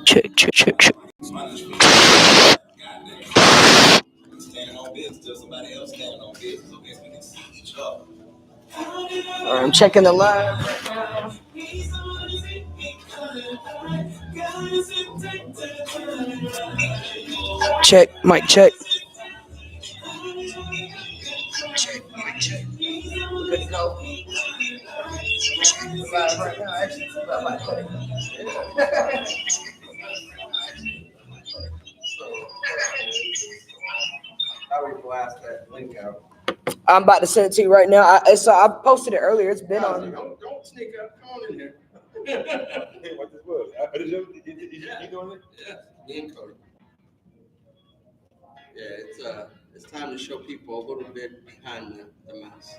Check, check, check, check. I'm checking the live right now. Check, mic check. Good to go. Live right now. Actually, how we blast that link out? I'm about to send it to you right now. I posted it earlier. It's been on. Don't sneak up. Come on in here. Hey, what this was? Is you doing it? Yeah, me and Cody. Yeah, it's time to show people a little bit behind the mouse.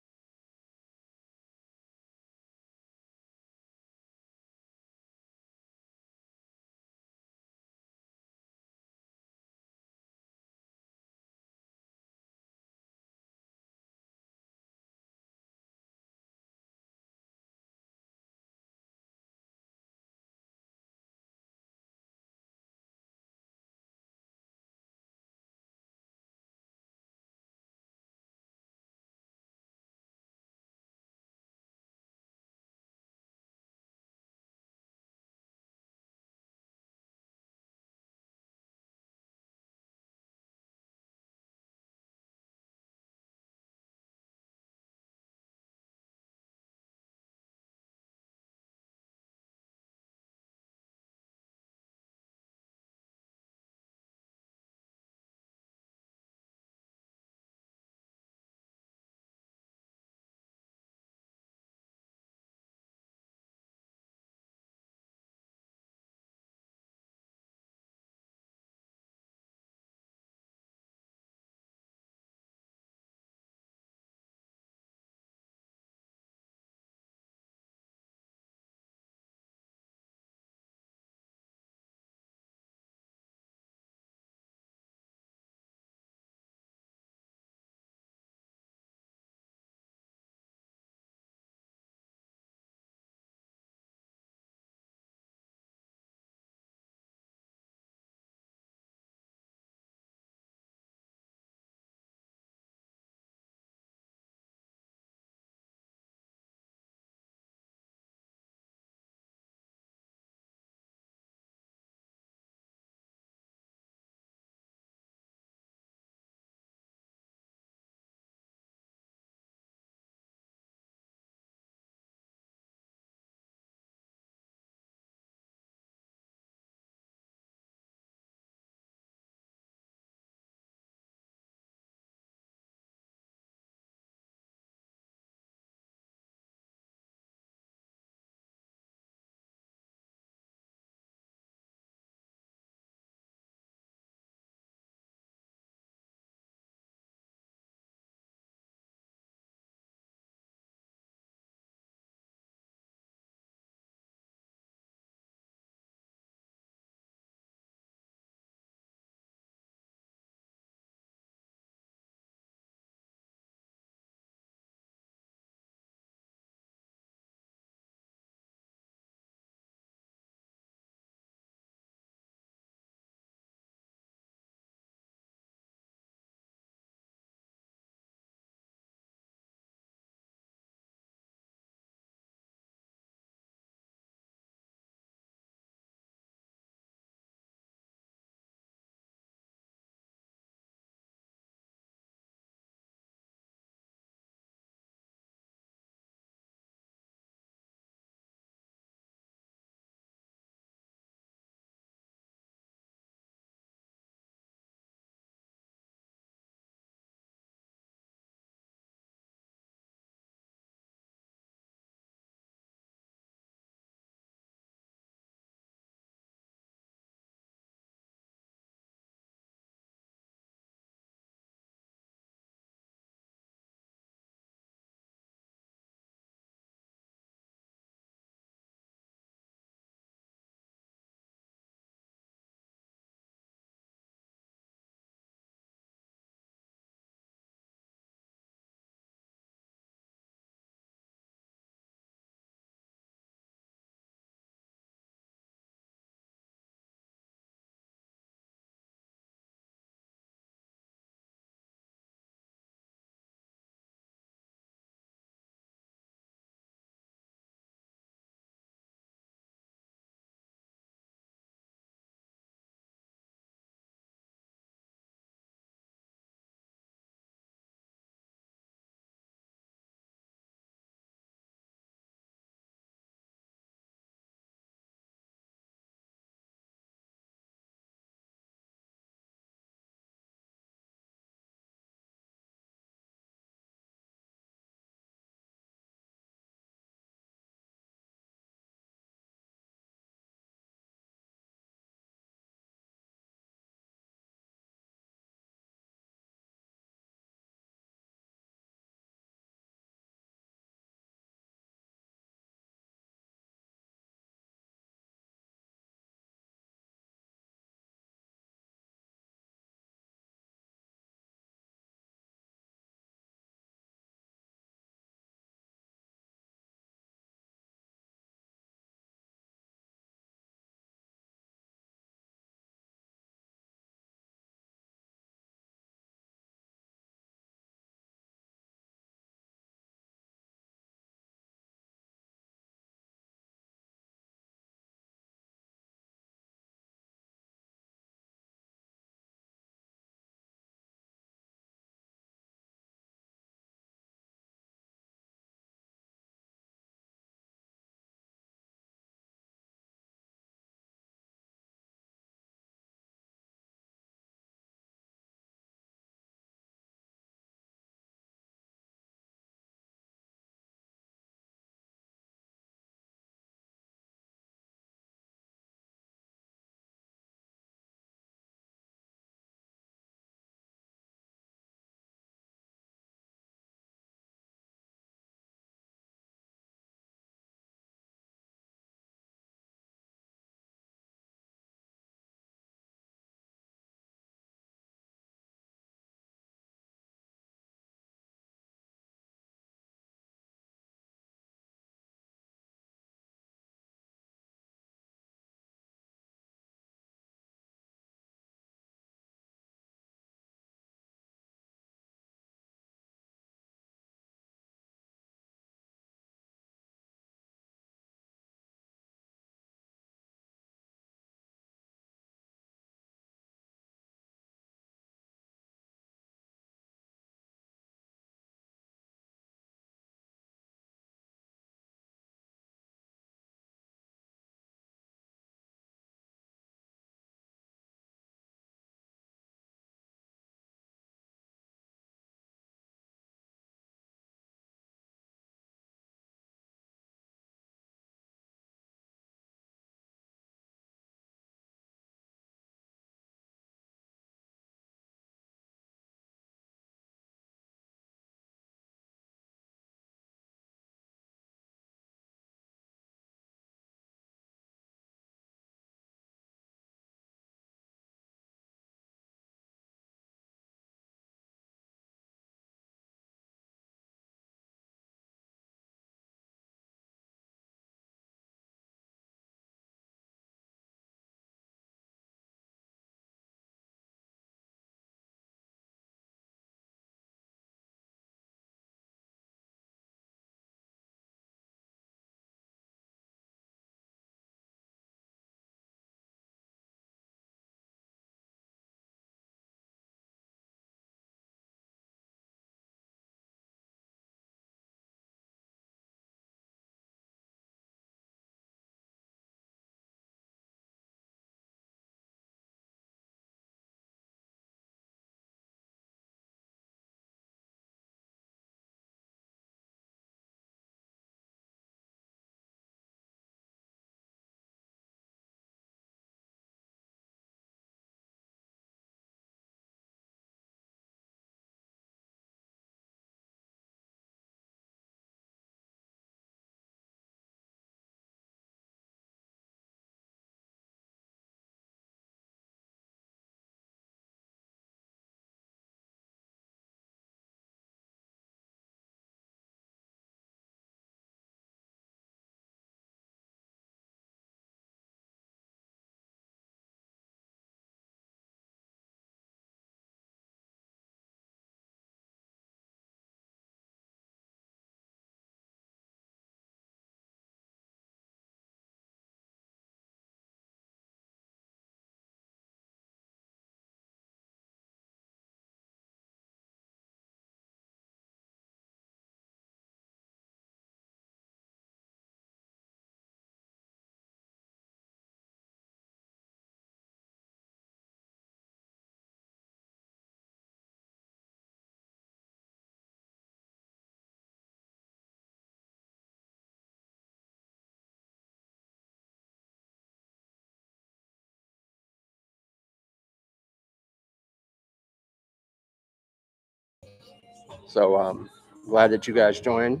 So glad that you guys joined,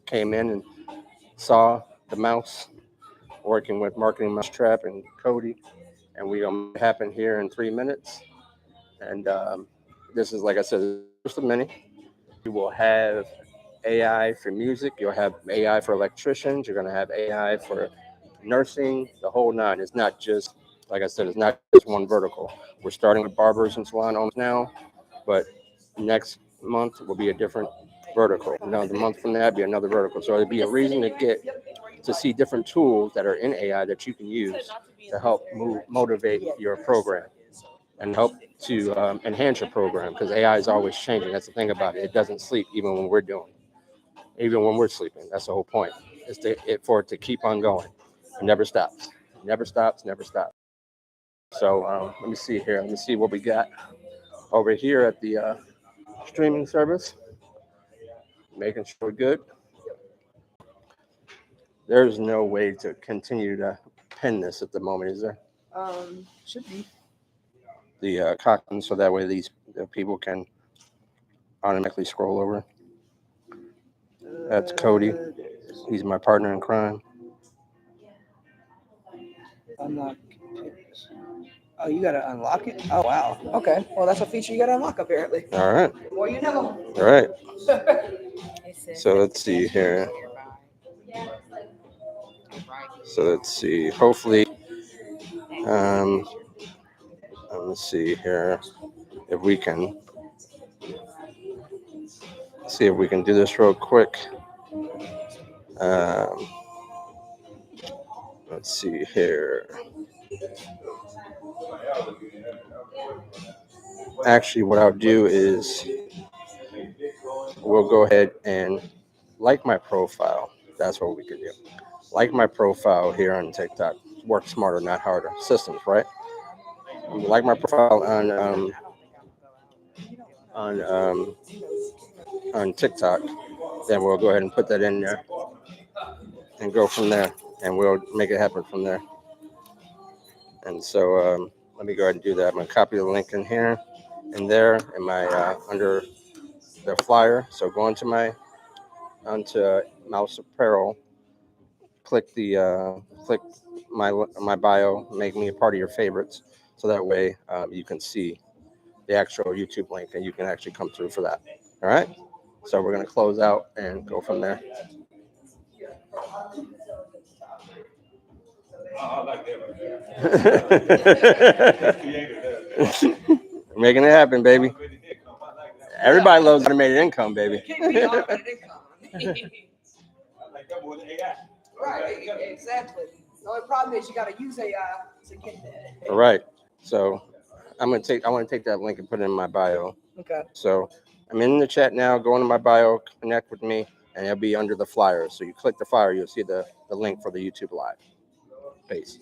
came in and saw the mouse working with Marketing Mousetrap and Cody, and we're gonna make it happen here in 3 minutes. And this is, like I said, just a mini. You will have AI for music. You'll have AI for electricians. You're gonna have AI for nursing, the whole nine. It's not just, like I said, it's not just one vertical. We're starting with barbers and salon owners now, but next month will be a different vertical. Another month from that, be another vertical. So it'll be a reason to see different tools that are in AI that you can use to help motivate your program and help to enhance your program, because AI is always changing. That's the thing about it. It doesn't sleep even when we're sleeping. That's the whole point. Is for it to keep on going. It never stops. Never stops. Never stops. So let me see here. Let me see what we got over here at the streaming service. Making sure we're good. There's no way to continue to pin this at the moment, is there? Should be. The Cochran, so that way the people can automatically scroll over. That's Cody. He's my partner in crime. Unlock. Oh, you gotta unlock it? Oh, wow. Okay. Well, that's a feature you gotta unlock, apparently. All right. Well, you know. All right. So let's see here. So let's see. Hopefully, let's see here if we can do this real quick. Let's see here. Actually, what I'll do is we'll go ahead and like my profile. That's what we can do. Like my profile here on TikTok. Work smarter, not harder. Systems, right? Like my profile on TikTok. Then we'll go ahead and put that in there and go from there, and we'll make it happen from there. And so let me go ahead and do that. I'm gonna copy the link in here and there in my under the flyer. So go onto Mouse Apparel, click my bio, make me a part of your favorites, so that way you can see the actual YouTube link and you can actually come through for that. All right. So we're gonna close out and go from there. Making it happen, baby. Everybody loves automated income, baby. Right, exactly. The only problem is you got to use AI to get that. All right. So I want to take that link and put it in my bio. Okay. So I'm in the chat now. Go into my bio, connect with me, and it'll be under the flyer. So you click the flyer, you'll see the link for the YouTube Live page.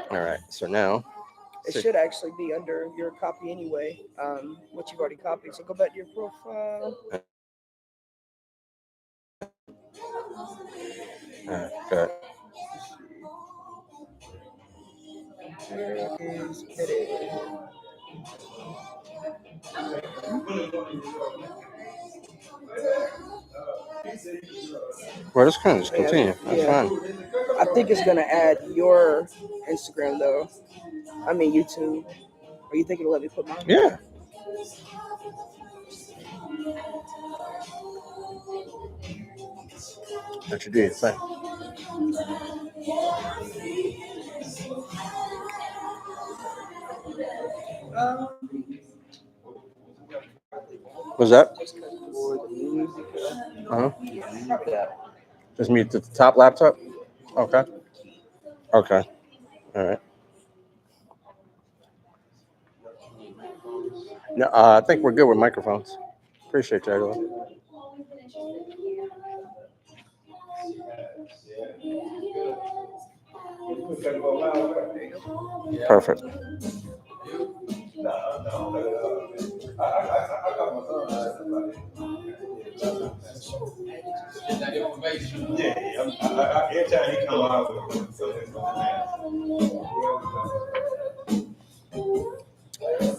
All right. So now it should actually be under your copy anyway, what you've already copied. So go back to your profile. Good. Where is edit? Well, just kind of continue. That's fine. I think it's gonna add your Instagram though. I mean YouTube. Are you thinking to let me put mine? Yeah. What you do your thing. What's that? Just mute the top laptop? Okay. Okay. All right. No, I think we're good with microphones. Appreciate you, everyone. Perfect.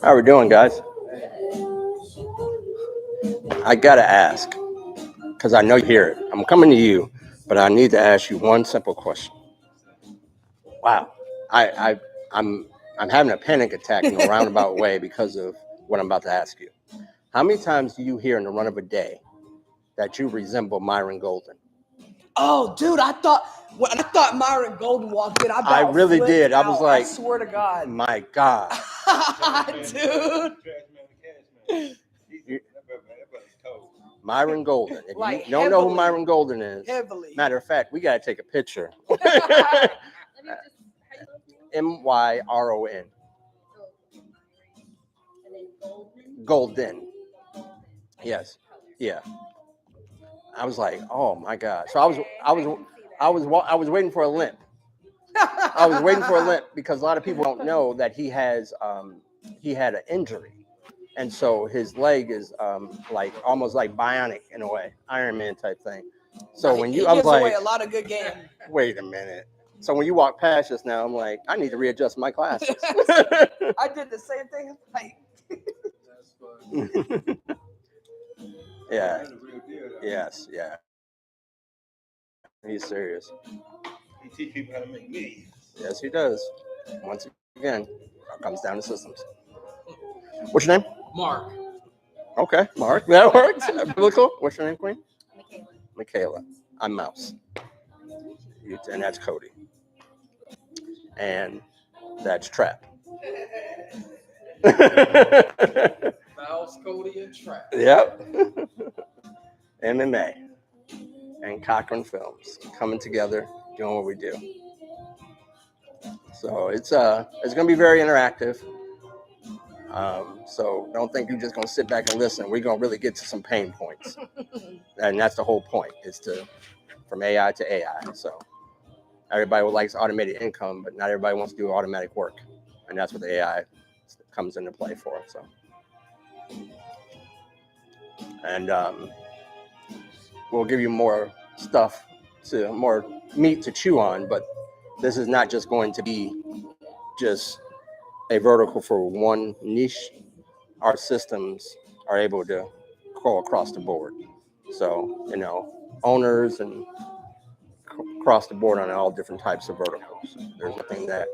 How we doing, guys? I gotta ask, because I know you hear it. I'm coming to you, but I need to ask you one simple question. Wow, I'm having a panic attack in a roundabout way because of what I'm about to ask you. How many times do you hear in the run of a day that you resemble Myron Golden? Oh, dude, when I thought Myron Golden walked in, I really did. I was like, I swear to God. My God. Dude. Myron Golden. If Like, you don't know who heavily. Myron Golden is, Heavily. matter of fact, we got to take a picture. Myron. Golden. Yes. Yeah. I was like, oh my God. So I was waiting for a limp. I was waiting for a limp because a lot of people don't know that he had an injury. And so his leg is like almost like bionic in a way, Iron Man type thing. So when He I was gives away like, a lot of good game. wait a minute. So when you walk past us now, I'm like, I need to readjust my glasses. I did the same thing. Like, yeah. Yes. Yeah. He's serious. He teach people how to make millions. Yes, he does. Once again, it comes down to systems. What's your name? Mark. Okay, Mark. That works. Really cool. What's your name, Queen? Michaela. I'm Mouse. And that's Cody. And that's Trap. Mouse, Cody, and Trap. Yep. MMA and Cochran Films coming together, doing what we do. So it's gonna be very interactive. So don't think you're just gonna sit back and listen. We're gonna really get to some pain points, and that's the whole point: is from AI to AI. So everybody likes automated income, but not everybody wants to do automatic work, and that's what the AI comes into play for. So, and we'll give you more more meat to chew on, but this is not just going to be just a vertical for one niche. Our systems are able to go across the board. So, owners and across the board on all different types of verticals. There's nothing that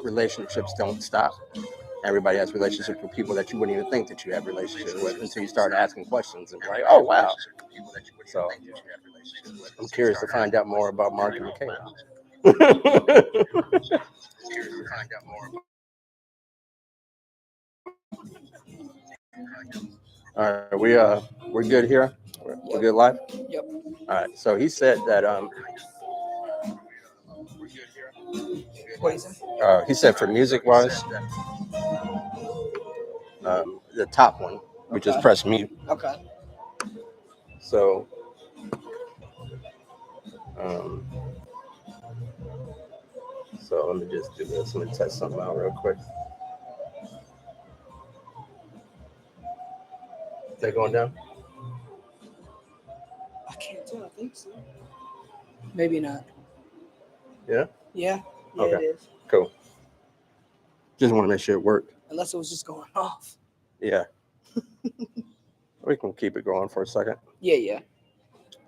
relationships don't stop. Everybody has relationships with people that you wouldn't even think that you have relationships with until you start asking questions and be like, oh, wow. So I'm curious to find out more about Mark and Michaela. All right, we're good here. We're good live. Yep. All right. So he said that What is it? he said for music wise, the top one, we just press mute. Okay. So so let me just do this. Let me test something out real quick. Is that going down? I can't tell. I think so. Maybe not. Yeah? Yeah. Yeah, Okay. it is. Cool. Just want to make sure it worked. Unless it was just going off. Yeah. We can keep it going for a second. Yeah.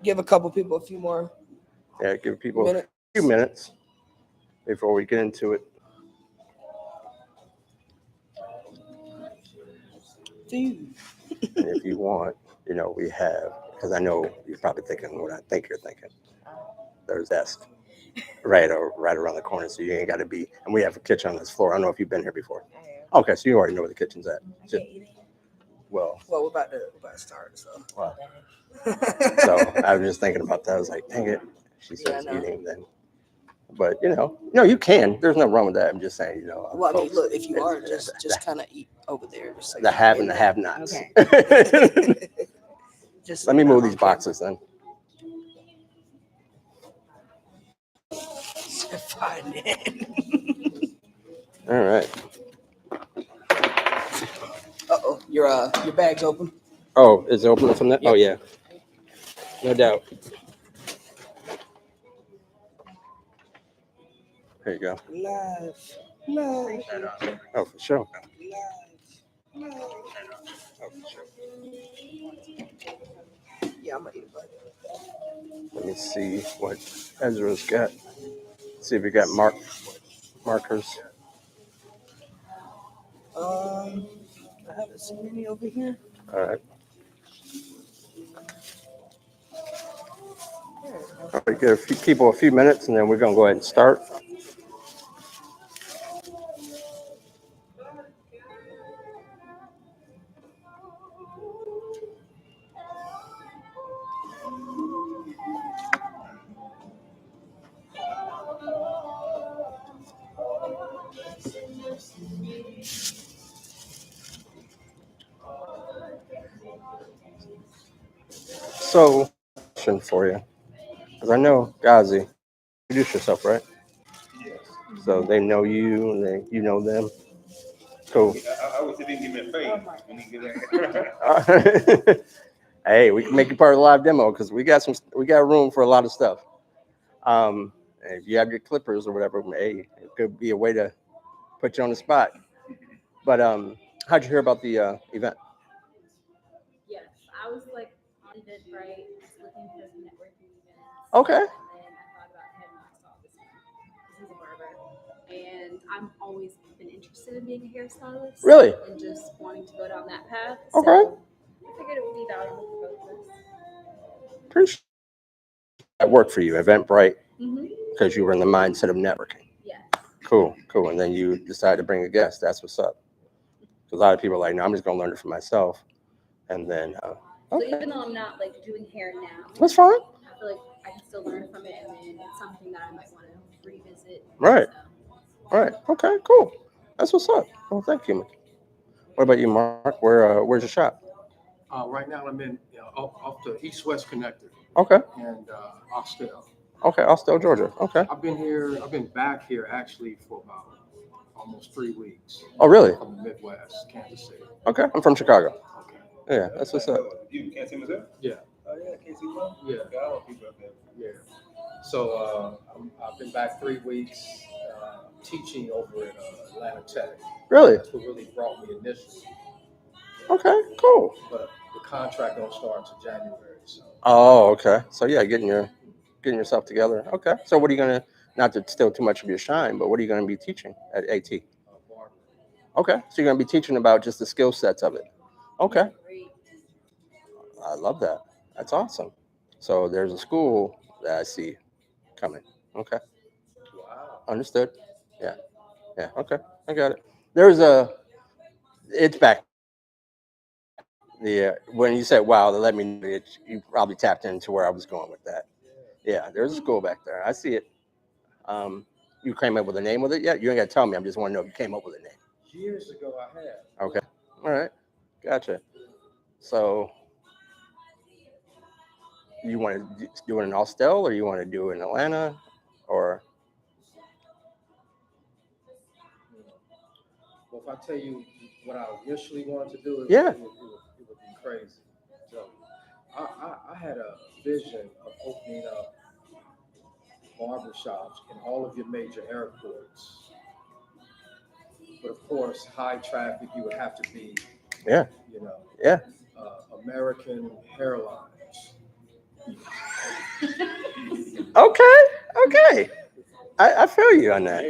Give a couple people a few more. Yeah, give people minutes. a few minutes before we get into it. Dude. And if you want, we have, because I know you're probably thinking what I think you're thinking. There's desk right around the corner, so you ain't got to be. And we have a kitchen on this floor. I don't know if you've been here before. Okay, so you already know where the kitchen's at. Well, we're about to start. So. Wow. So I was just thinking about that. I was like, dang it. She says eating then. But you can. There's no wrong with that. I'm just saying, Well, I mean, look, if you are, just kind of eat over there. Just the have and the have-nots. Okay. Just let me move these boxes then. All right. Uh-oh, your bag's open. Oh, is it open from that? Yep. Oh yeah, no doubt. There you go. Live. Oh, for sure. Live. Oh, for sure. Yeah, I'm gonna eat it. Let me see what Ezra's got. See if we got markers. I haven't seen any over here. All right. All right, give a few people a few minutes, and then we're gonna go ahead and start. So, question for you, because I know Ghazi, introduce yourself, right? Yes. So they know you, and you know them. Cool. I wish they didn't give me a fade when he get that. Hey, we can make you part of the live demo because we got room for a lot of stuff. If you have your clippers or whatever, hey, it could be a way to put you on the spot. But how'd you hear about the event? Yes, I was like on Eventbrite, just looking for networking events. Okay. And then I thought about him and I saw this one. He's a barber. And I've always been interested in being a hairstylist. Really? And just wanting to go down that path. Okay. So I figured it would be valuable for both of us. Appreciate that worked for you, Eventbrite, Mm-hmm. because you were in the mindset of networking. Yes. Cool. And then you decided to bring a guest. That's what's up. Because a lot of people are like, no, I'm just going to learn it for myself. And then, So even though I'm not like doing hair now, that's fine. I feel like I can still learn from it, and then it's something that I might want to revisit. Right. So. Right. Okay. Cool. That's what's up. Well, thank you. What about you, Mark? Where's your shop? Right now, I'm in off the East-West Connector Okay. and Austell. Okay. Austell, Georgia. Okay. I've been back here actually for about almost 3 weeks. Oh, really? From the Midwest, Kansas City. Okay. I'm from Chicago. Okay. Yeah, that's what's up. You can't see myself? Yeah. Oh yeah, can't see myself. Yeah. Okay, I want people up there. Yeah. So I've been back 3 weeks teaching over at Atlanta Tech. Really? That's what really brought me initially. Okay. Cool. But the contract don't start until January. So. Oh, okay. So yeah, getting yourself together. Okay. So what are you gonna? Not to steal too much of your shine, but what are you gonna be teaching at AT? Barber. Okay. So you're gonna be teaching about just the skill sets of it. Okay. Great. I love that. That's awesome. So there's a school that I see coming. Okay. Wow. Understood. Yeah. Yeah. Okay. I got it. It's back. Yeah. When you said, wow, that let me know you probably tapped into where I was going with that. Yeah. There's a school back there. I see it. You came up with a name with it yet? You ain't got to tell me. I just want to know if you came up with a name. Years ago, I had. Okay. All right. Gotcha. So you want to do it in Austell or you want to do it in Atlanta or? Well, if I tell you what I initially wanted to do, it would be crazy. So I had a vision of opening up barbershops in all of your major airports. But of course, high traffic, you would have to be, Yeah. American Airlines. Okay. I feel you on that.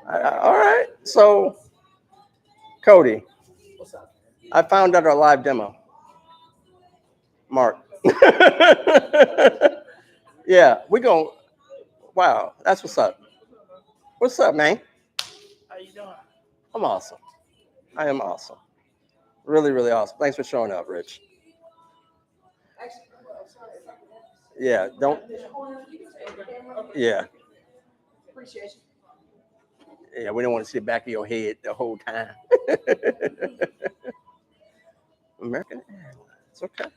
All right. So, Cody, What's up? I found out our live demo. Mark. Yeah, wow, that's what's up. What's up, man? How you doing? I'm awesome. I am awesome. Really, really awesome. Thanks for showing up, Rich. Yeah, yeah. Appreciate you. Yeah, we don't want to see the back of your head the whole time. American Airlines, okay.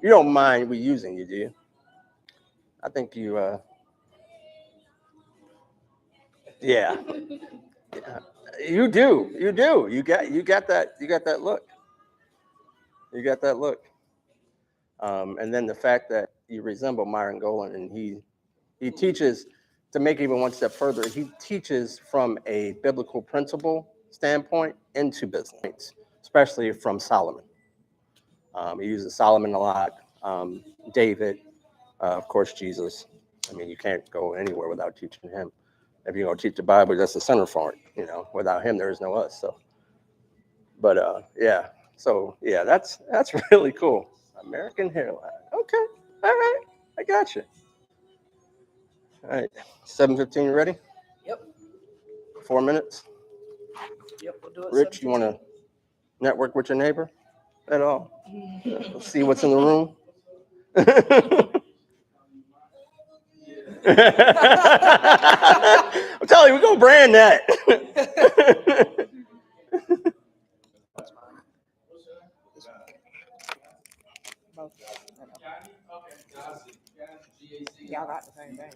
You don't mind we using you, do you? I think you, yeah. You do. You got that look. You got that look. And then the fact that you resemble Myron Golan, and he teaches, to make even one step further, he teaches from a biblical principle standpoint into business, especially from Solomon. He uses Solomon a lot, David, of course, Jesus. I mean, you can't go anywhere without teaching him. If you're going to teach the Bible, that's the center for it. You know, without him, there is no us. So, but yeah. So yeah, that's really cool. American hairline. Okay. All right. I got you. All right. 7:15. You ready? Yep. 4 minutes. Yep, we'll do it. Rich, you want to network with your neighbor at all? See what's in the room. I'm telling you, we're gonna brand that. Y'all got the same thing.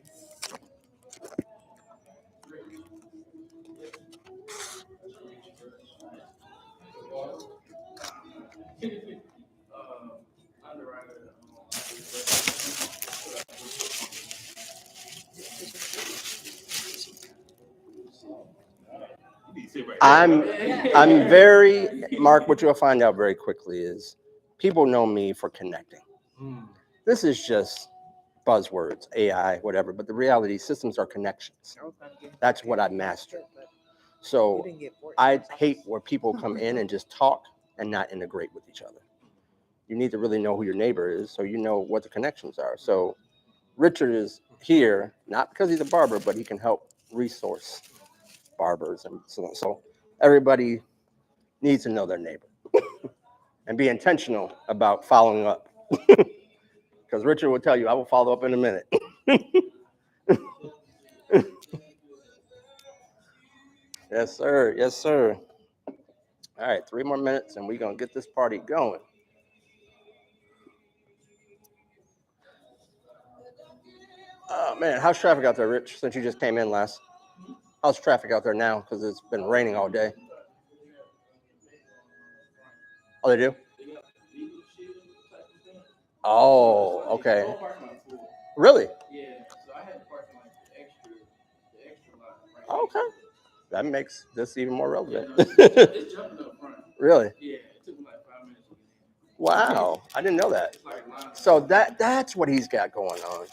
I'm very, Mark, what you'll find out very quickly is people know me for connecting. This is just buzzwords, AI, whatever, but the reality, systems are connections. That's what I mastered. So I hate where people come in and just talk and not integrate with each other. You need to really know who your neighbor is so you know what the connections are. So Richard is here, not because he's a barber, but he can help resource barbers. And so everybody needs to know their neighbor and be intentional about following up. Because Richard will tell you, I will follow up in a minute. Yes, sir. Yes, sir. All right, 3 more minutes and we're going to get this party going. Oh, man, how's traffic out there, Rich, since you just came in last? How's traffic out there now? Because it's been raining all day. Oh, they do? Oh, okay. Really? Okay. That makes this even more relevant. Really? Wow. I didn't know that. So that's what he's got going on.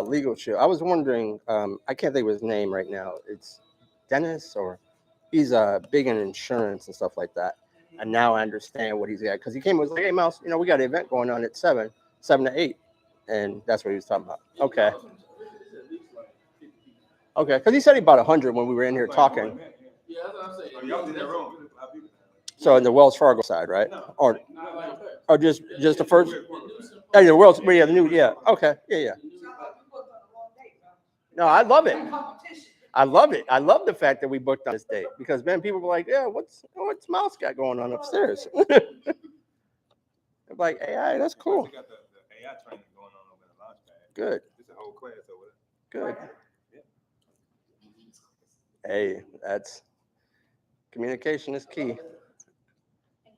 Legal Shield. I was wondering, I can't think of his name right now. It's Dennis, or he's big in insurance and stuff like that. And now I understand what he's got, because he came and was like, hey, Mouse, we got an event going on at 7 to 8. And that's what he was talking about. Okay. Okay, because he said he bought 100 when we were in here talking. Yeah, that's what I'm saying. Y'all did that wrong. So in the Wells Fargo side, right? Or just the first? Yeah, the Wells. Yeah, the new. Yeah. Okay. Yeah. No, I love it. I love it. I love the fact that we booked on this date, because man, people were like, yeah, what's Mouse got going on upstairs? I'm like, AI, that's cool. We got the AI training going on over in the Launchpad. Good. It's a whole class over there. Good. Hey, that's communication is key. And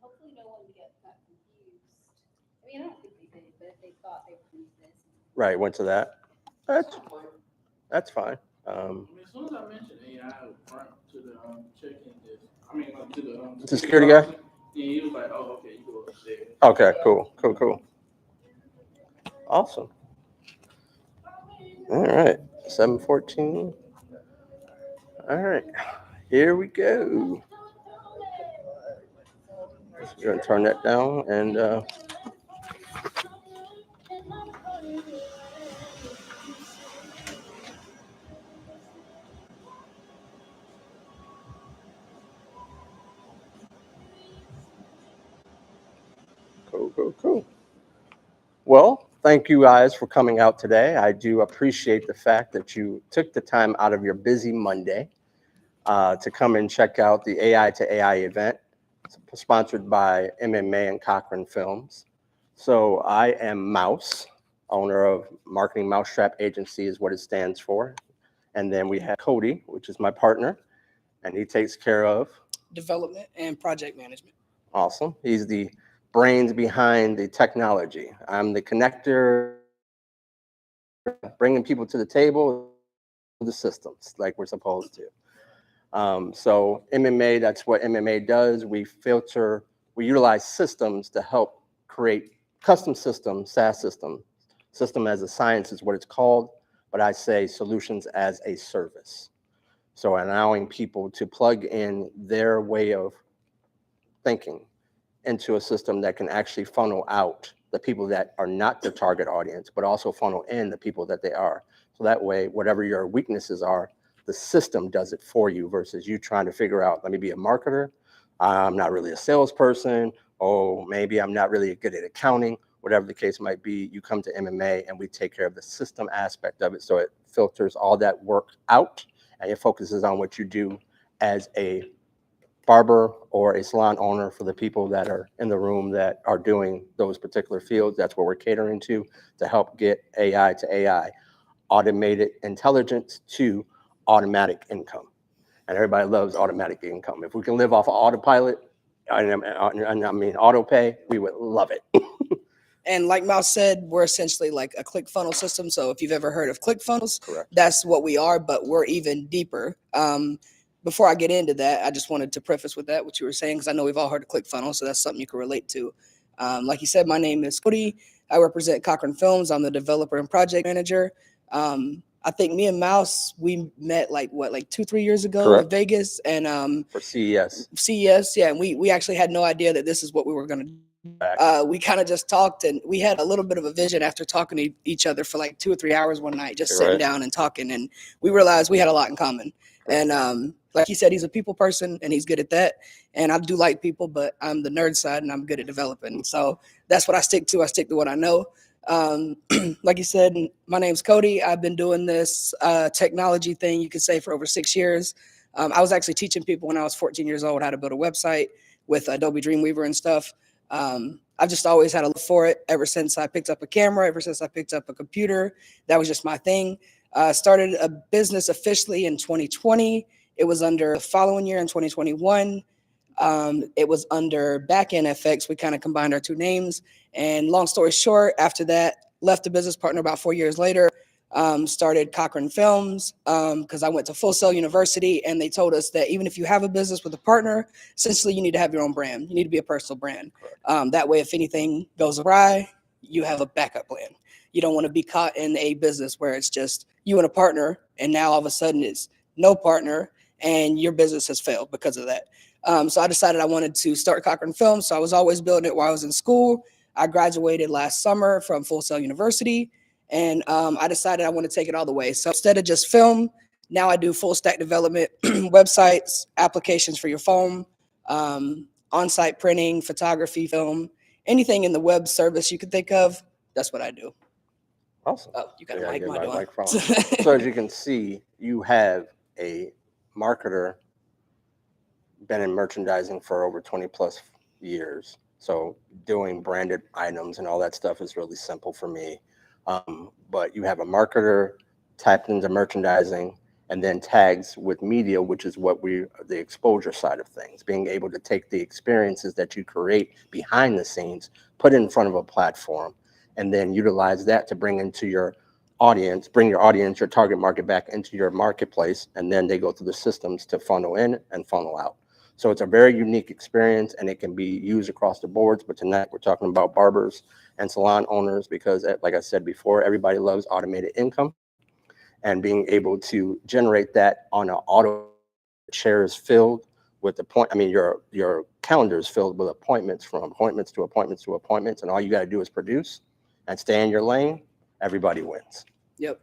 hopefully no one got confused. I mean, I don't think they did, but if they thought they would use this. Right, went to that. That's fine. I mean, as soon as I mentioned AI front to the check-in desk, I mean, to the security guy? Yeah, he was like, oh, okay, you go upstairs. Okay, cool. Awesome. All right, 7:14. All right, here we go. Just gonna turn that down and cool. Well, thank you guys for coming out today. I do appreciate the fact that you took the time out of your busy Monday to come and check out the AI to AI event, sponsored by MMA and Cochran Films. So I am Mouse, owner of Marketing Mousetrap Agency is what it stands for. And then we have Cody, which is my partner, and he takes care of development and project management. Awesome. He's the brains behind the technology. I'm the connector, bringing people to the table, the systems like we're supposed to. So MMA, that's what MMA does. We utilize systems to help create custom systems, SaaS system as a science is what it's called, but I say solutions as a service. So allowing people to plug in their way of thinking into a system that can actually funnel out the people that are not the target audience, but also funnel in the people that they are. So that way, whatever your weaknesses are, the system does it for you versus you trying to figure out, let me be a marketer. I'm not really a salesperson. Oh, maybe I'm not really good at accounting, whatever the case might be. You come to MMA and we take care of the system aspect of it. So it filters all that work out and it focuses on what you do as a barber or a salon owner for the people that are in the room that are doing those particular fields. That's what we're catering to help get AI to AI, automated intelligence to automatic income. And everybody loves automatic income. If we can live off of autopilot, I mean auto pay, we would love it. And like Mouse said, we're essentially like a click funnel system. So if you've ever heard of click funnels, Correct. That's what we are, but we're even deeper. Before I get into that, I just wanted to preface with that, what you were saying, because I know we've all heard of click funnel, so that's something you can relate to. Like you said, my name is Cody. I represent Cochran Films. I'm the developer and project manager. I think me and Mouse, we met like 2-3 years ago Correct. in Vegas, and For CES. CES, yeah, and we actually had no idea that this is what we were going to do. We kind of just talked, and we had a little bit of a vision after talking to each other for like 2 or 3 hours one night, just sitting down and talking, and we realized we had a lot in common. And like he said, he's a people person, and he's good at that. And I do like people, but I'm the nerd side, and I'm good at developing. So that's what I stick to. I stick to what I know. Like you said, my name's Cody. I've been doing this technology thing, you could say, for over 6 years. I was actually teaching people when I was 14 years old how to build a website with Adobe Dreamweaver and stuff. I've just always had a love for it ever since I picked up a camera, ever since I picked up a computer. That was just my thing. Started a business officially in 2020. It was under the following year in 2021. It was under Backend FX. We kind of combined our two names. And long story short, after that, left the business partner about 4 years later. Started Cochran Films because I went to Full Sail University, and they told us that even if you have a business with a partner, essentially you need to have your own brand. You need to be a personal brand. That way, if anything goes awry, you have a backup plan. You don't want to be caught in a business where it's just you and a partner, and now all of a sudden it's no partner, and your business has failed because of that. So I decided I wanted to start Cochran Films. So I was always building it while I was in school. I graduated last summer from Full Sail University. And I decided I want to take it all the way. So instead of just film, now I do full stack development, websites, applications for your phone, on-site printing, photography, film, anything in the web service you could think of. That's what I do. Awesome. Oh, you got a mic, microphone. So as you can see, you have a marketer, been in merchandising for over 20 plus years. So doing branded items and all that stuff is really simple for me. But you have a marketer tapped into merchandising and then tags with media, which is what the exposure side of things, being able to take the experiences that you create behind the scenes, put it in front of a platform, and then utilize that to bring into your audience, your target market back into your marketplace, and then they go through the systems to funnel in and funnel out. So it's a very unique experience, and it can be used across the boards. But tonight we're talking about barbers and salon owners because, like I said before, everybody loves automated income, and being able to generate that on an auto chair is filled with your calendar is filled with appointments, from appointments to appointments to appointments, and all you got to do is produce and stay in your lane. Everybody wins. Yep.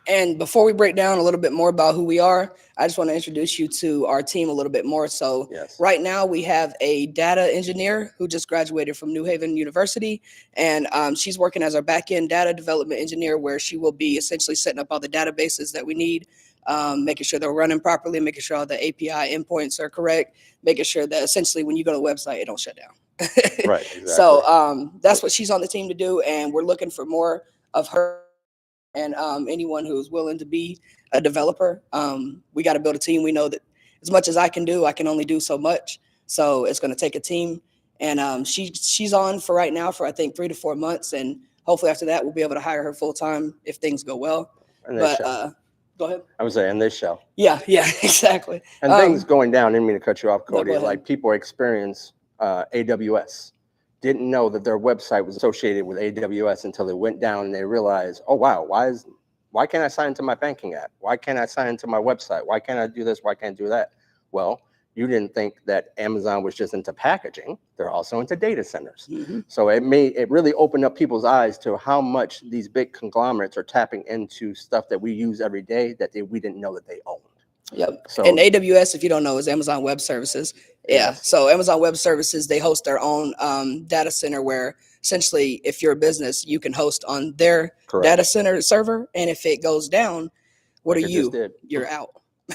And before we break down a little bit more about who we are, I just want to introduce you to our team a little bit more. So Right now we have a data engineer who just graduated from New Haven University, and she's working as our back-end data development engineer, where she will be essentially setting up all the databases that we need, making sure they're running properly, making sure all the API endpoints are correct, making sure that essentially when you go to the website, it don't shut down. Right. Exactly. So that's what she's on the team to do, and we're looking for more of her. And anyone who's willing to be a developer, we got to build a team. We know that as much as I can do, I can only do so much. So it's going to take a team. And she's on for right now for, I think, 3 to 4 months. And hopefully after that, we'll be able to hire her full time if things go well. And but go ahead. I was saying, and they shall. Yeah, exactly. And things going down, I didn't mean to cut you off, Cody. No, like people experience AWS didn't know that their website was associated with AWS until they went down and they realized, oh, wow, why can't I sign into my banking app? Why can't I sign into my website? Why can't I do this? Why can't I do that? Well, you didn't think that Amazon was just into packaging. They're also into data centers. Mm-hmm. So it really opened up people's eyes to how much these big conglomerates are tapping into stuff that we use every day that we didn't know that they owned. Yep. So, and AWS, if you don't know, is Amazon Web Services. Yeah. Yes. So Amazon Web Services, they host their own data center where essentially if you're a business, you can host on their Correct. data center server. And if it goes down, what Like are it you? just did. You're out.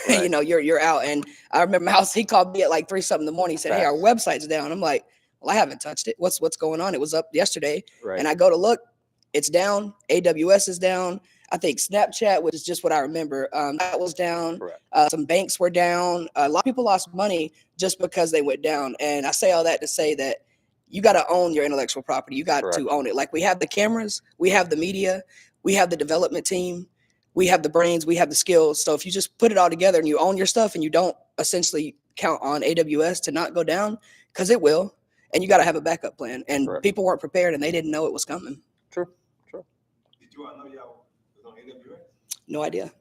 Right. You know, you're out. And I remember Mouse, he called me at like 3 something in the morning. He said, hey, our website's down. I'm like, well, I haven't touched it. What's going on? It was up yesterday. Right. And I go to look, it's down. AWS is down. I think Snapchat, which is just what I remember, that was down. Some banks were down. A lot of people lost money just because they went down. And I say all that to say that you got to own your intellectual property. You got to own it. Like we have the cameras, we have the media, we have the development team, we have the brains, we have the skills. So if you just put it all together and you own your stuff and you don't essentially count on AWS to not go down, because it will, and you got to have a backup plan. And people weren't prepared and they didn't know it was coming. True. Did you all know y'all was on AWS? No idea.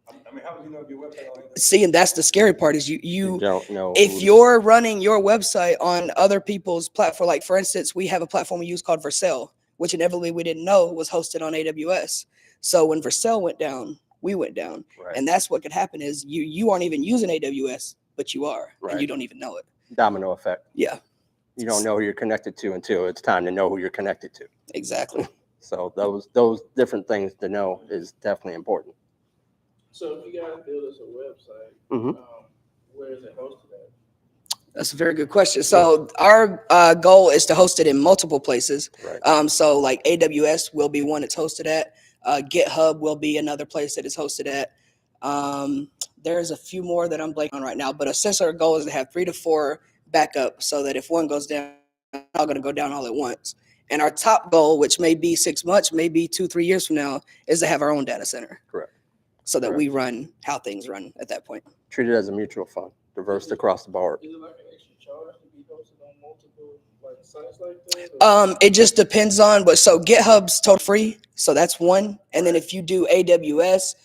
I mean, how would you know if your website on AWS? See, and that's the scary part is you don't know if you're running your website on other people's platform. Like for instance, we have a platform we use called Vercel, which inevitably we didn't know was hosted on AWS. So when Vercel went down, we went down, and that's what could happen is you aren't even using AWS, but you are, and you don't even know it. Domino effect. Yeah. You don't know who you're connected to until it's time to know who you're connected to. Exactly. So those different things to know is definitely important. So if you guys build us a website, where is it hosted at? That's a very good question. So our goal is to host it in multiple places. So like AWS will be one it's hosted at. GitHub will be another place that it's hosted at. There's a few more that I'm blanking on right now, but essentially our goal is to have 3 to 4 backup so that if one goes down, it's not going to go down all at once. And our top goal, which may be 6 months, maybe 2-3 years from now, is to have our own data center. Correct. So that we run how things run at that point. Treat it as a mutual fund, diverse across the board. Is it like an extra charge to be hosted on multiple like sites like that? It just depends on, but so GitHub's total free, so that's one. And then if you do AWS,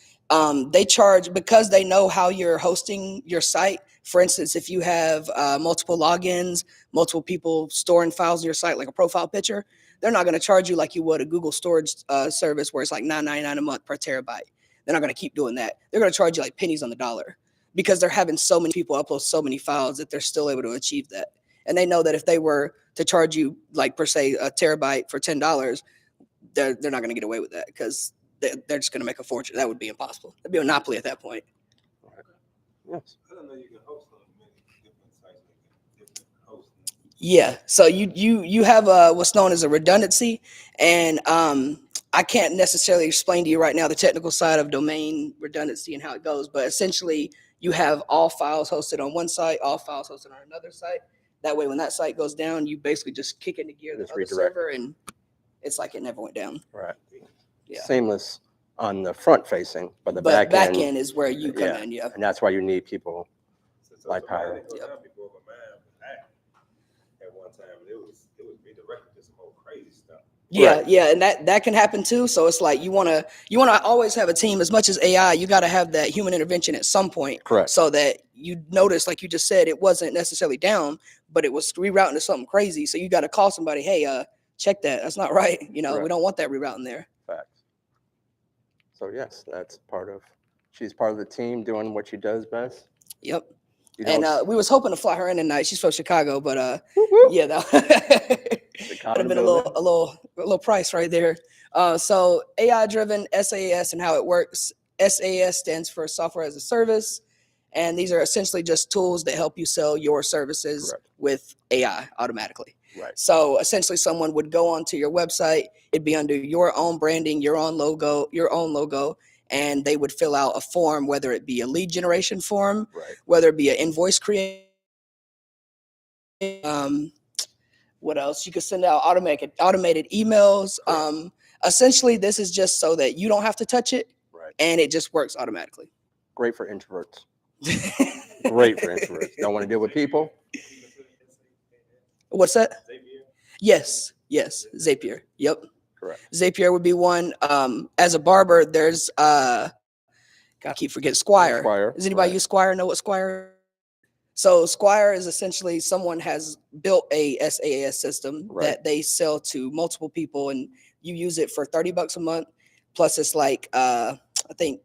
they charge because they know how you're hosting your site. For instance, if you have multiple logins, multiple people storing files on your site, like a profile picture, they're not going to charge you like you would a Google storage service where it's like $9.99 a month per terabyte. They're not going to keep doing that. They're going to charge you like pennies on the dollar because they're having so many people upload so many files that they're still able to achieve that. And they know that if they were to charge you like per se a terabyte for $10, they're not going to get away with that because they're just going to make a fortune. That would be impossible. That'd be a monopoly at that point. Yes. I don't know you can host on many different sites like different hosting. Yeah. So you have what's known as a redundancy, and I can't necessarily explain to you right now the technical side of domain redundancy and how it goes, but essentially you have all files hosted on one site, all files hosted on another site. That way, when that site goes down, you basically just kick into gear the other server, and it's like it never went down. Right. Yeah. Seamless on the front facing, but the back back end end is where you come in. Yeah. And that's why you need people like Pyro. At one time, it was redirected to some old crazy stuff. Yeah, yeah, and that can happen too. So it's like you wanna always have a team. As much as AI, you got to have that human intervention at some point. Correct. So that you notice, like you just said, it wasn't necessarily down, but it was rerouting to something crazy. So you got to call somebody. Hey, check that. That's not right. You know, we don't want that rerouting there. Facts. So yes, she's part of the team doing what she does best. Yep. And we was hoping to fly her in tonight. She's from Chicago, but yeah, that would have been a little price right there. So AI driven SaaS and how it works. SaaS stands for software as a service, and these are essentially just tools that help you sell your services with AI automatically. Right. So essentially, someone would go onto your website. It'd be under your own branding, your own logo. And they would fill out a form, whether it be a lead generation form, whether it be an invoice creation. What else? You could send out automated emails. Essentially, this is just so that you don't have to touch it, and it just works automatically. Great for introverts. Great for introverts. Don't want to deal with people. What's that? Yes, Zapier. Yep. Correct. Zapier would be one. As a barber, there's I keep forgetting Squire. Squire, Does anybody right. use Squire? Know what Squire is? So Squire is essentially someone has built a SaaS system Right. that they sell to multiple people, and you use it for $30 a month. Plus, it's like I think,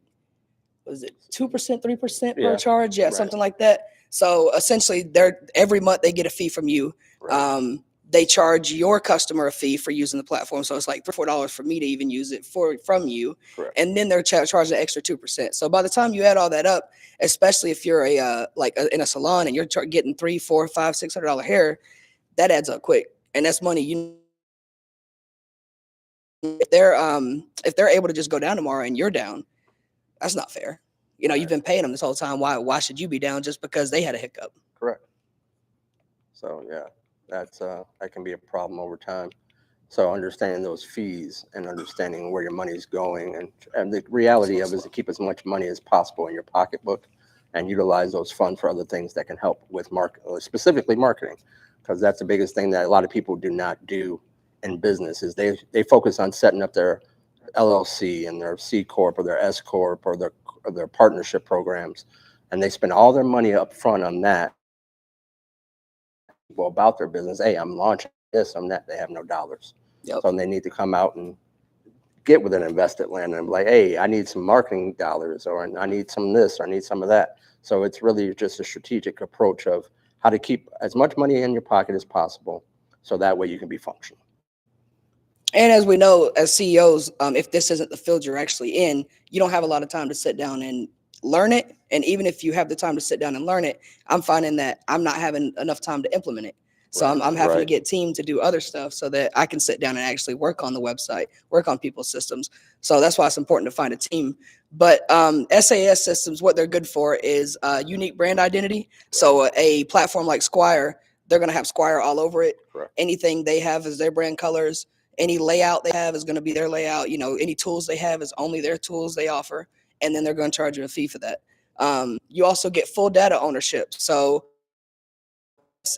was it 2%, 3% per Yeah, charge? Yeah, right. something like that. So essentially, every month they get a fee from you. Right. They charge your customer a fee for using the platform. So it's like $4 for me to even use it from you. Correct. And then they're charging an extra 2%. So by the time you add all that up, especially if you're in a salon and you're getting $300, $400, $500, $600 hair, that adds up quick. And that's money if they're able to just go down tomorrow and you're down, that's not fair. Right. You've been paying them this whole time. Why should you be down just because they had a hiccup? Correct. So yeah, that can be a problem over time. So understanding those fees and understanding where your money is going, and the reality of it is to keep as much money as possible in your pocketbook and utilize those funds for other things that can help with specifically marketing, because that's the biggest thing that a lot of people do not do in business is they focus on setting up their LLC and their C Corp or their S Corp or their partnership programs, and they spend all their money up front on that. Well, about their business, hey, I'm launching this, I'm that. They have no dollars. Yep. So they need to come out and get with an invested land and be like, hey, I need some marketing dollars, or I need some of this, or I need some of that. So it's really just a strategic approach of how to keep as much money in your pocket as possible, so that way you can be functional. And as we know, as CEOs, if this isn't the field you're actually in, you don't have a lot of time to sit down and learn it. And even if you have the time to sit down and learn it, I'm finding that I'm not having enough time to implement it. So Right, I'm having to right. get team to do other stuff so that I can sit down and actually work on the website, work on people's systems. So that's why it's important to find a team. But SAS systems, what they're good for is unique brand identity. So a platform like Squire, they're going to have Squire all over it. Correct. Anything they have is their brand colors. Any layout they have is going to be their layout. Any tools they have is only their tools they offer. And then they're going to charge you a fee for that. You also get full data ownership. So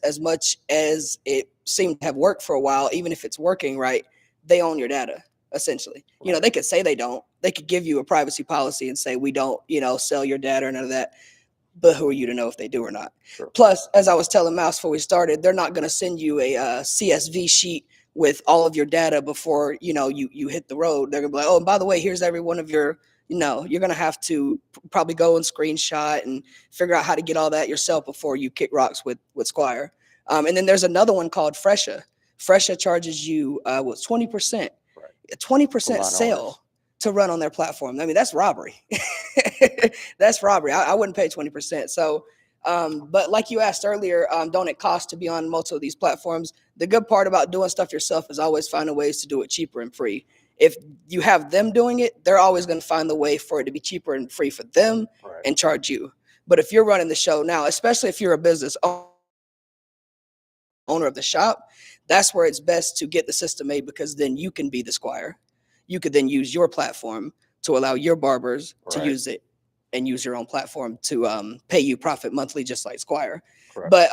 as much as it seemed to have worked for a while, even if it's working right, they own your data, essentially. Right. They could say they don't. They could give you a privacy policy and say, we don't, sell your data or none of that. But who are you to know if they do or not? Sure. Plus, as I was telling Mouse before we started, they're not going to send you a CSV sheet with all of your data before, you hit the road. They're going to be like, oh, and by the way, here's every one of your, you're going to have to probably go and screenshot and figure out how to get all that yourself before you kick rocks with Squire. And then there's another one called Fresha. Fresha charges you 20%, Right. a 20% sale to run on their platform. I mean, that's robbery. That's robbery. I wouldn't pay 20%. So, but like you asked earlier, don't it cost to be on most of these platforms? The good part about doing stuff yourself is always finding ways to do it cheaper and free. If you have them doing it, they're always going to find the way for it to be cheaper and free for them. Right. And charge you. But if you're running the show now, especially if you're a business owner of the shop, that's where it's best to get the system made, because then you can be the Squire. You could then use your platform to allow your barbers to Right. use it and use your own platform to pay you profit monthly, just like Squire. Correct. But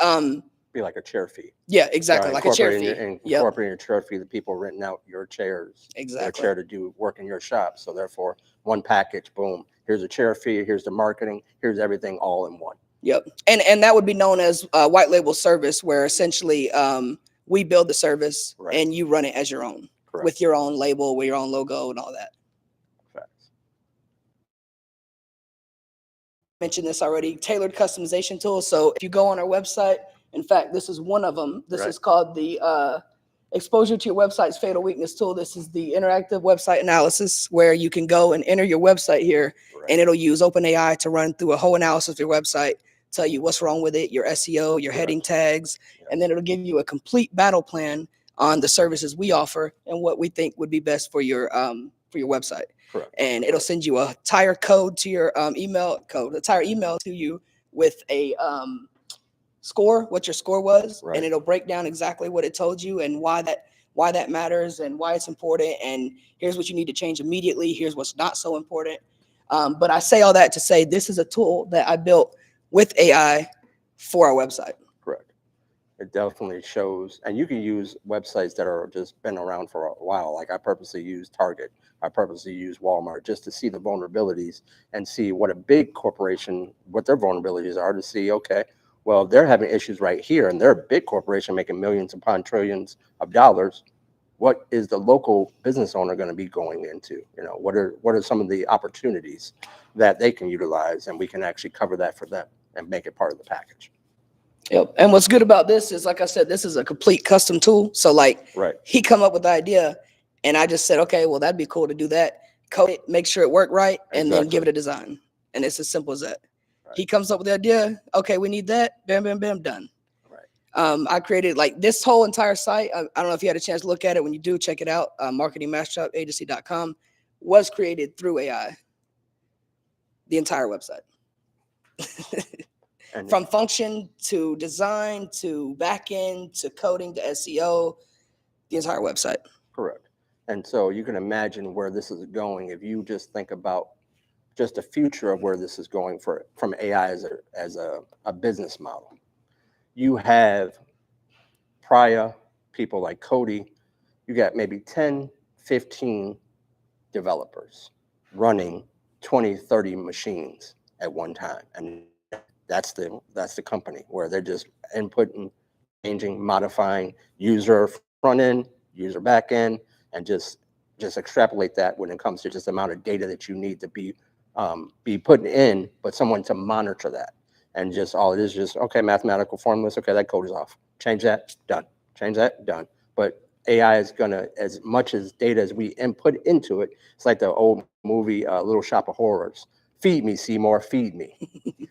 be like a chair fee. Yeah, exactly, like a chair fee. Incorporating your chair fee, the people renting out your chairs, exactly, their chair to do work in your shop. So therefore, one package, boom. Here's a chair fee. Here's the marketing. Here's everything all in one. Yep, and that would be known as white label service, where essentially we build the service, right, and you run it as your own. Correct. With your own label, with your own logo, and all that. Facts. Mentioned this already. Tailored customization tools. So if you go on our website, in fact, this is one of them. This is called the Exposure to Your Website's Fatal Weakness tool. This is the interactive website analysis, where you can go and enter your website here, and it'll use OpenAI to run through a whole analysis of your website, tell you what's wrong with it, your SEO, your heading tags, and then it'll give you a complete battle plan on the services we offer and what we think would be best for your website. Correct. And it'll send you a entire code to your email to you with a score, what your score was, and it'll break down exactly what it told you and why that matters and why it's important. And here's what you need to change immediately. Here's what's not so important. But I say all that to say this is a tool that I built with AI for our website. Correct. It definitely shows, and you can use websites that are just been around for a while. Like I purposely use Target, I purposely use Walmart just to see the vulnerabilities and see what a big corporation, what their vulnerabilities are, to see, okay, well, they're having issues right here, and they're a big corporation making millions upon trillions of dollars. What is the local business owner going to be going into? What are some of the opportunities that they can utilize, and we can actually cover that for them and make it part of the package. Yep. And what's good about this is, like I said, this is a complete custom tool. So like Right. he come up with the idea and I just said, okay, well, that'd be cool to do that. Code it, make sure it worked right, and then give it a design. And it's as simple as that. Right. He comes up with the idea. Okay, we need that. Bam, bam, bam, done. Right. I created like this whole entire site. I don't know if you had a chance to look at it. When you do, check it out. Marketing Mousetrap Agency.com was created through AI. The entire website. And From function to design to backend to coding to SEO, the entire website. correct. And so you can imagine where this is going if you just think about just the future of where this is going from AI as a business model. You have prior people like Cody, you got maybe 10, 15 developers running 20, 30 machines at one time. And that's the company where they're just inputting, changing, modifying user front end, user back end, and just extrapolate that when it comes to just the amount of data that you need to be put in, but someone to monitor that. And just all it is just, okay, mathematical formulas, okay, that code is off. Change that, done. Change that, done. But AI is gonna, as much as data as we input into it, it's like the old movie, Little Shop of Horrors. Feed me, Seymour, feed me.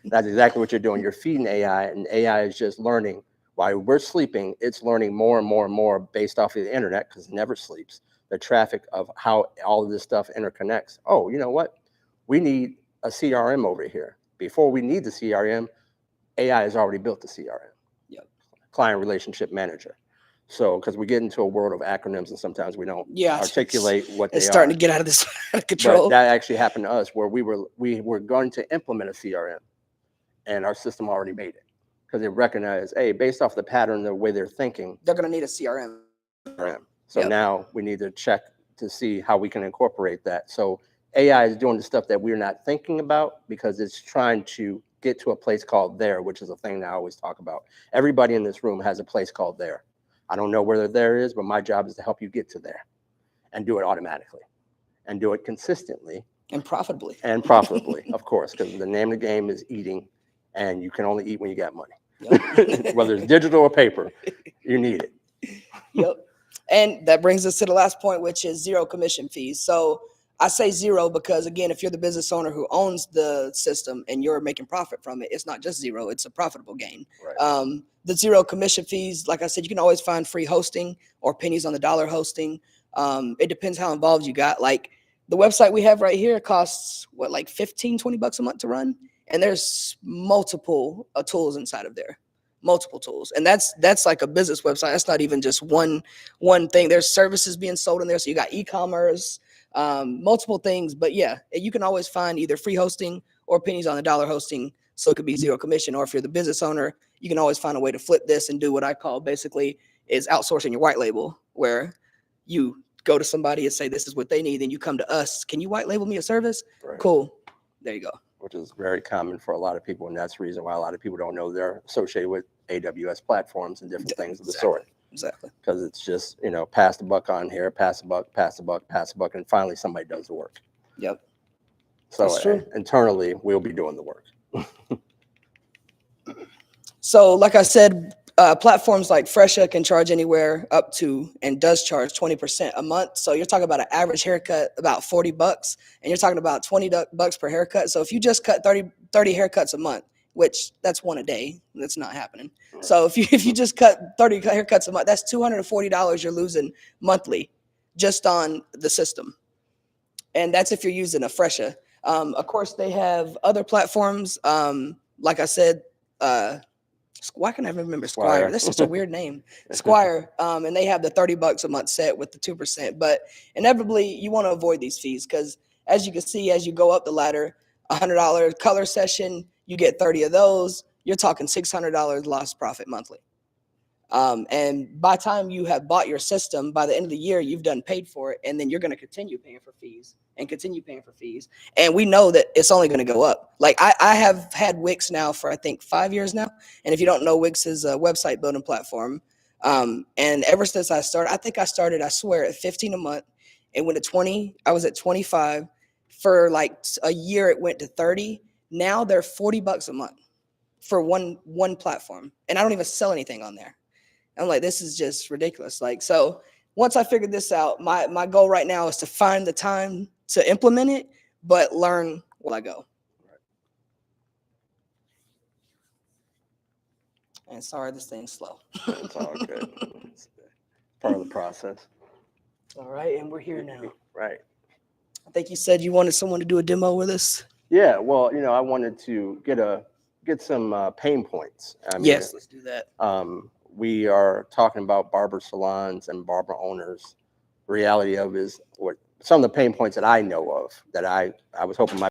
That's exactly what you're doing. You're feeding AI, and AI is just learning while we're sleeping. It's learning more and more and more based off of the internet, because it never sleeps. The traffic of how all of this stuff interconnects. Oh, you know what? We need a CRM over here. Before we need the CRM, AI has already built the CRM. Yep. Client Relationship Manager. So, because we get into a world of acronyms and sometimes we don't articulate what they are. It's starting to get out of this control. But that actually happened to us where we were going to implement a CRM and our system already made it, because it recognized, hey, based off the pattern, the way they're thinking, they're going to need a CRM. So now we need to check to see how we can incorporate that. So AI is doing the stuff that we're not thinking about because it's trying to get to a place called there, which is a thing that I always talk about. Everybody in this room has a place called there. I don't know where there is, but my job is to help you get to there and do it automatically and do it consistently. And profitably. And profitably, of course, because the name of the game is eating, and you can only eat when you got money. Yep. Whether it's digital or paper, you need it. Yep. And that brings us to the last point, which is zero commission fees. So I say zero because, again, if you're the business owner who owns the system and you're making profit from it, it's not just zero, it's a profitable gain. Right. The zero commission fees, like I said, you can always find free hosting or pennies on the dollar hosting. It depends how involved you got. Like the website we have right here costs what, like 15, 20 bucks a month to run. And there's multiple tools inside of there. Multiple tools. And that's like a business website. That's not even just one thing. There's services being sold in there. So you got e-commerce, multiple things. But yeah, you can always find either free hosting or pennies on the dollar hosting. So it could be zero commission. Or if you're the business owner, you can always find a way to flip this and do what I call basically is outsourcing your white label, where you go to somebody and say, this is what they need. Then you come to us. Can you white label me a service? Right. Cool. There you go. Which is very common for a lot of people. And that's the reason why a lot of people don't know they're associated with AWS platforms and different things of the sort. Exactly. Because it's just, pass the buck on here, pass the buck, pass the buck, pass the buck. And finally somebody does the work. Yep. So internally, we'll be doing the work. So like I said, platforms like Fresha can charge anywhere up to and does charge 20% a month. So you're talking about an average haircut about 40 bucks, and you're talking about 20 bucks per haircut. So if you just cut 30 haircuts a month, which that's one a day, that's not happening. Right. So if you just cut 30 haircuts a month, that's $240 you're losing monthly just on the system. And that's if you're using a Fresha. Of course, they have other platforms. Like I said, why can I remember Squire? That's just a weird name. Squire. And they have the 30 bucks a month set with the 2%. But inevitably, you want to avoid these fees because, as you can see, as you go up the ladder, $100 color session, you get 30 of those. You're talking $600 lost profit monthly. And by the time you have bought your system, by the end of the year, you've done paid for it. And then you're going to continue paying for fees and continue paying for fees. And we know that it's only going to go up. Like I have had Wix now for, I think, 5 years now. And if you don't know, Wix is a website building platform. And ever since I started, I swear, at 15 a month. It went to 20. I was at 25. For like a year, it went to 30. Now they're $40 a month for one platform. And I don't even sell anything on there. I'm like, this is just ridiculous. Like, so once I figured this out, my goal right now is to find the time to implement it, but learn while I go. And sorry, this thing's slow. It's all good. It's part of the process. All right, and we're here now. Right. I think you said you wanted someone to do a demo with us. Yeah, well, I wanted to get some pain points. I mean, Yes, let's do that. We are talking about barber salons and barber owners. Reality of is what some of the pain points that I know of that I was hoping my